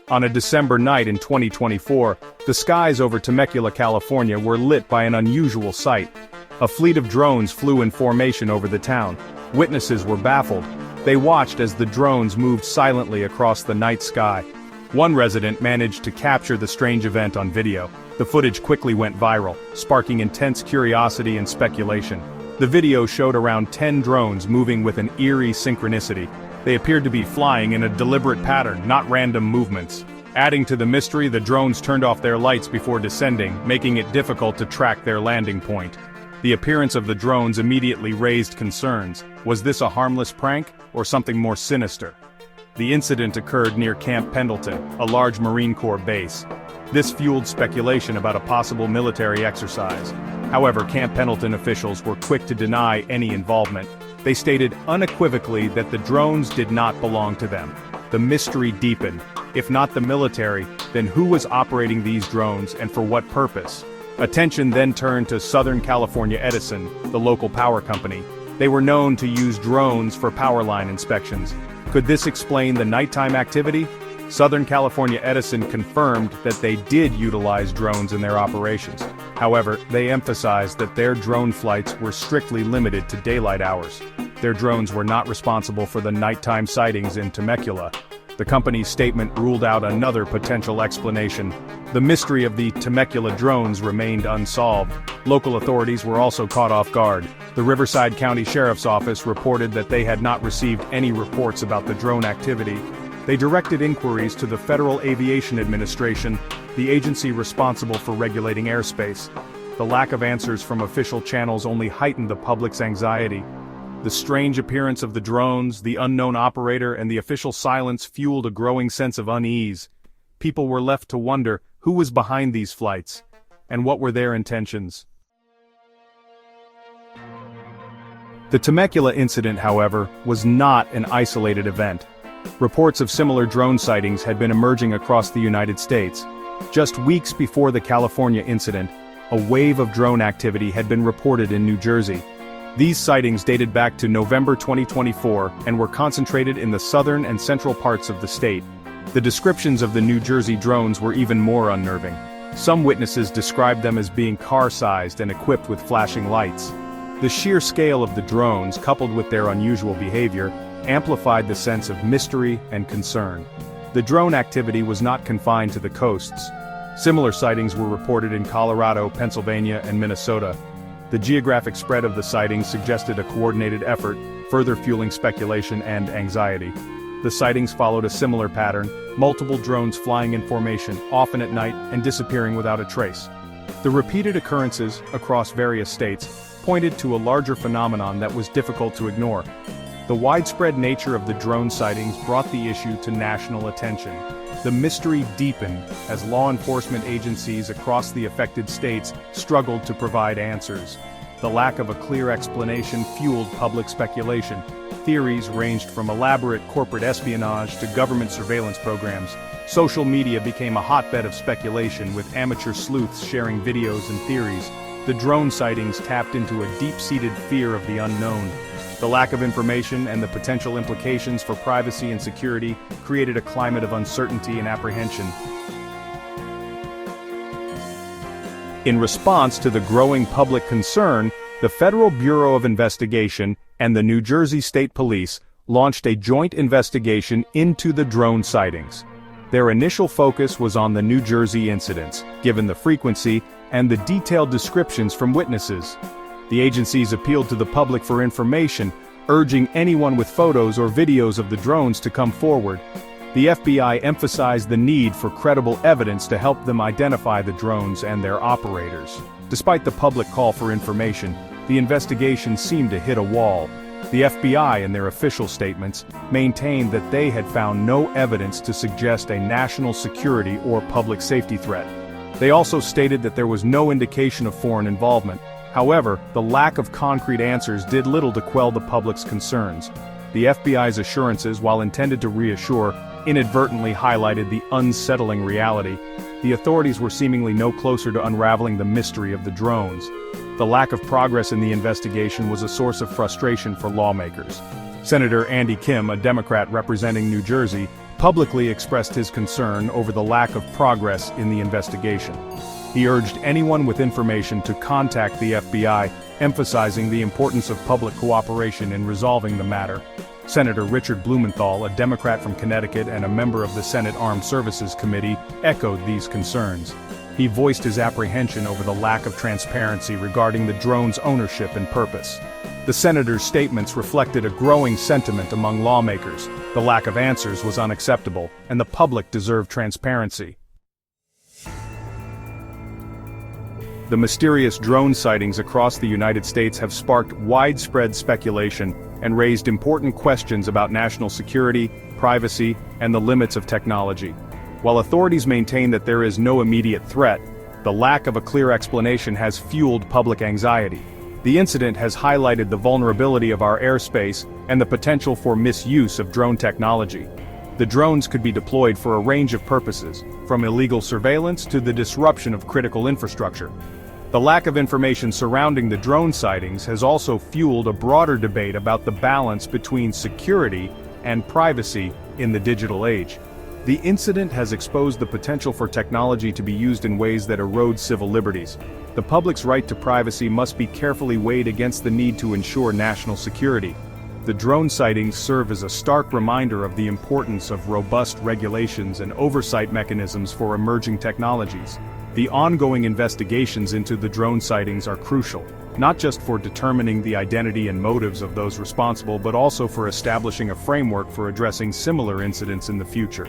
On a December night in 2024, the skies over Temecula, California were lit by an unusual sight. A fleet of drones flew in formation over the town. Witnesses were baffled. They watched as the drones moved silently across the night sky. One resident managed to capture the strange event on video. The footage quickly went viral, sparking intense curiosity and speculation. The video showed around 10 drones moving with an eerie synchronicity. They appeared to be flying in a deliberate pattern, not random movements. Adding to the mystery, the drones turned off their lights before descending, making it difficult to track their landing point. The appearance of the drones immediately raised concerns. Was this a harmless prank, or something more sinister? The incident occurred near Camp Pendleton, a large Marine Corps base. This fueled speculation about a possible military exercise. However, Camp Pendleton officials were quick to deny any involvement. They stated unequivocally that the drones did not belong to them. The mystery deepened. If not the military, then who was operating these drones and for what purpose? Attention then turned to Southern California Edison, the local power company. They were known to use drones for power line inspections. Could this explain the nighttime activity? Southern California Edison confirmed that they did utilize drones in their operations. However, they emphasized that their drone flights were strictly limited to daylight hours. Their drones were not responsible for the nighttime sightings in Temecula. The company's statement ruled out another potential explanation. The mystery of the Temecula drones remained unsolved. Local authorities were also caught off guard. The Riverside County Sheriff's Office reported that they had not received any reports about the drone activity. They directed inquiries to the Federal Aviation Administration, the agency responsible for regulating airspace. The lack of answers from official channels only heightened the public's anxiety. The strange appearance of the drones, the unknown operator, and the official silence fueled a growing sense of unease. People were left to wonder who was behind these flights, and what were their intentions. The Temecula incident, however, was not an isolated event. Reports of similar drone sightings had been emerging across the United States. Just weeks before the California incident, a wave of drone activity had been reported in New Jersey. These sightings dated back to November 2024 and were concentrated in the southern and central parts of the state. The descriptions of the New Jersey drones were even more unnerving. Some witnesses described them as being car-sized and equipped with flashing lights. The sheer scale of the drones, coupled with their unusual behavior, amplified the sense of mystery and concern. The drone activity was not confined to the coasts. Similar sightings were reported in Colorado, Pennsylvania, and Minnesota. The geographic spread of the sightings suggested a coordinated effort, further fueling speculation and anxiety. The sightings followed a similar pattern, multiple drones flying in formation, often at night, and disappearing without a trace. The repeated occurrences, across various states, pointed to a larger phenomenon that was difficult to ignore. The widespread nature of the drone sightings brought the issue to national attention. The mystery deepened as law enforcement agencies across the affected states struggled to provide answers. The lack of a clear explanation fueled public speculation. Theories ranged from elaborate corporate espionage to government surveillance programs. Social media became a hotbed of speculation, with amateur sleuths sharing videos and theories. The drone sightings tapped into a deep-seated fear of the unknown. The lack of information and the potential implications for privacy and security created a climate of uncertainty and apprehension. In response to the growing public concern, the Federal Bureau of Investigation and the New Jersey State Police launched a joint investigation into the drone sightings. Their initial focus was on the New Jersey incidents, given the frequency and the detailed descriptions from witnesses. The agencies appealed to the public for information, urging anyone with photos or videos of the drones to come forward. The FBI emphasized the need for credible evidence to help them identify the drones and their operators. Despite the public call for information, the investigation seemed to hit a wall. The FBI, in their official statements, maintained that they had found no evidence to suggest a national security or public safety threat. They also stated that there was no indication of foreign involvement. However, the lack of concrete answers did little to quell the public's concerns. The FBI's assurances, while intended to reassure, inadvertently highlighted the unsettling reality. The authorities were seemingly no closer to unraveling the mystery of the drones. The lack of progress in the investigation was a source of frustration for lawmakers. Senator Andy Kim, a Democrat representing New Jersey, publicly expressed his concern over the lack of progress in the investigation. He urged anyone with information to contact the FBI, emphasizing the importance of public cooperation in resolving the matter. Senator Richard Blumenthal, a Democrat from Connecticut and a member of the Senate Armed Services Committee, echoed these concerns. He voiced his apprehension over the lack of transparency regarding the drone's ownership and purpose. The senator's statements reflected a growing sentiment among lawmakers. The lack of answers was unacceptable, and the public deserved transparency. The mysterious drone sightings across the United States have sparked widespread speculation and raised important questions about national security, privacy, and the limits of technology. While authorities maintain that there is no immediate threat, the lack of a clear explanation has fueled public anxiety. The incident has highlighted the vulnerability of our airspace and the potential for misuse of drone technology. The drones could be deployed for a range of purposes, from illegal surveillance to the disruption of critical infrastructure. The lack of information surrounding the drone sightings has also fueled a broader debate about the balance between security and privacy in the digital age. The incident has exposed the potential for technology to be used in ways that erode civil liberties. The public's right to privacy must be carefully weighed against the need to ensure national security. The drone sightings serve as a stark reminder of the importance of robust regulations and oversight mechanisms for emerging technologies. The ongoing investigations into the drone sightings are crucial, not just for determining the identity and motives of those responsible, but also for establishing a framework for addressing similar incidents in the future.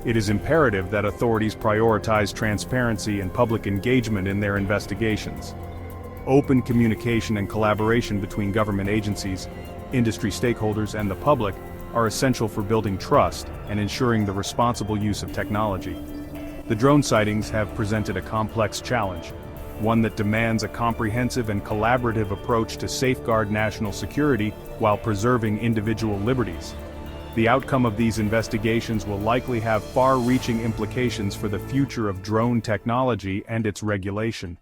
It is imperative that authorities prioritize transparency and public engagement in their investigations. Open communication and collaboration between government agencies, industry stakeholders, and the public are essential for building trust and ensuring the responsible use of technology. The drone sightings have presented a complex challenge, one that demands a comprehensive and collaborative approach to safeguard national security while preserving individual liberties. The outcome of these investigations will likely have far-reaching implications for the future of drone technology and its regulation.